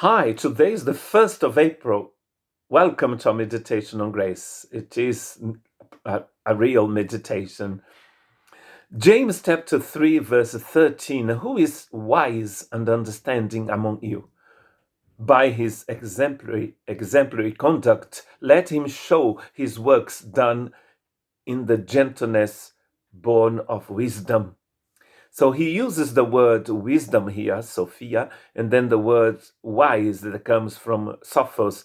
Hi, today is the 1st of April. Welcome to our meditation on grace. It is a real meditation. James chapter 3, verse 13. Who is wise and understanding among you? By his exemplary conduct, let him show his works done in the gentleness born of wisdom. So he uses the word wisdom here, Sophia, and then the word wise that comes from Sophos,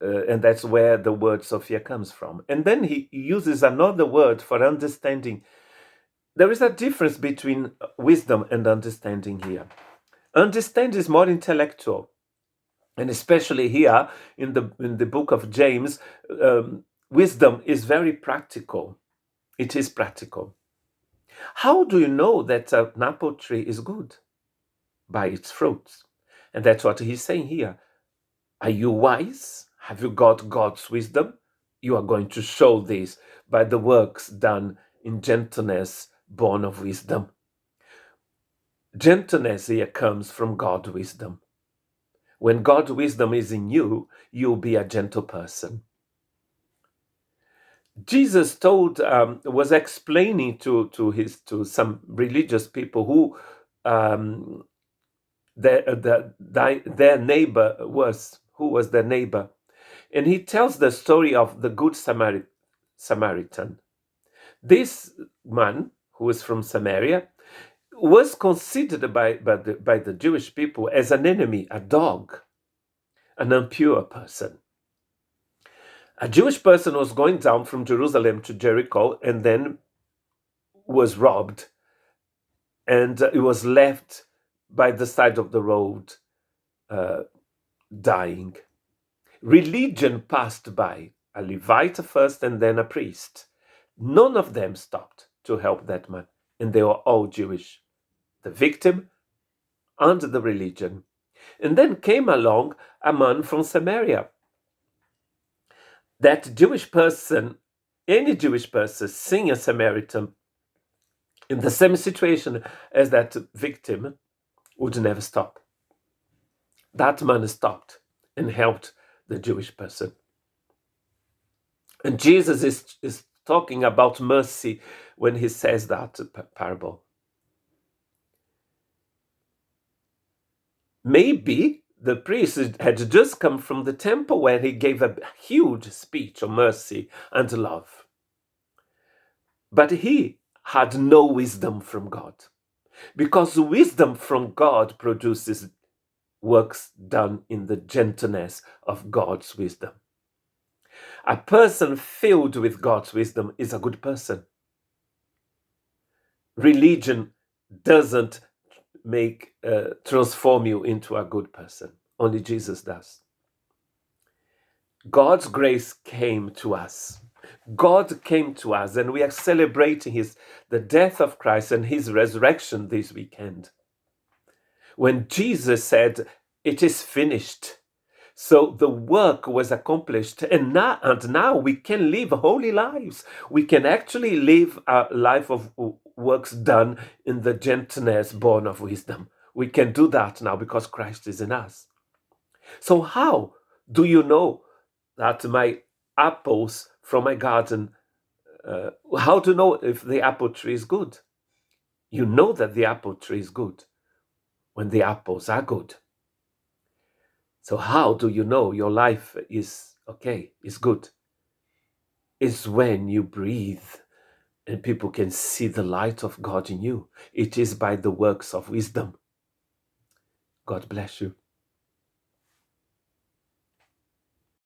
and that's where the word Sophia comes from. And then he uses another word for understanding. There is a difference between wisdom and understanding here. Understand is more intellectual, and especially here in the book of James, wisdom is very practical. It is practical. How do you know that an apple tree is good? By its fruits. And that's what he's saying here. Are you wise? Have you got God's wisdom? You are going to show this by the works done in gentleness, born of wisdom. Gentleness here comes from God's wisdom. When God's wisdom is in you, you'll be a gentle person. Jesus was explaining to some religious people who their neighbor was, who was their neighbor. And he tells the story of the Good Samaritan. This man, who is from Samaria, was considered by the Jewish people as an enemy, a dog, an impure person. A Jewish person was going down from Jerusalem to Jericho and then was robbed, and he was left by the side of the road, dying. Religion passed by, a Levite first and then a priest. None of them stopped to help that man, and they were all Jewish, the victim and the religion. And then came along a man from Samaria. That Jewish person, any Jewish person, seeing a Samaritan in the same situation as that victim, would never stop. That man stopped and helped the Jewish person. And Jesus is talking about mercy when he says that parable. Maybe the priest had just come from the temple where he gave a huge speech on mercy and love. But he had no wisdom from God, because wisdom from God produces works done in the gentleness of God's wisdom. A person filled with God's wisdom is a good person. Religion doesn't transform you into a good person. Only Jesus does. God's grace came to us. God came to us, and we are celebrating the death of Christ and his resurrection this weekend. When Jesus said, "It is finished." So the work was accomplished, and now we can live holy lives. We can actually live a life of works done in the gentleness born of wisdom. We can do that now because Christ is in us. So how do you know that my apples from my garden, how to know if the apple tree is good? You know that the apple tree is good when the apples are good. So how do you know your life is okay, is good? It's when you breathe and people can see the light of God in you. It is by the works of wisdom. God bless you.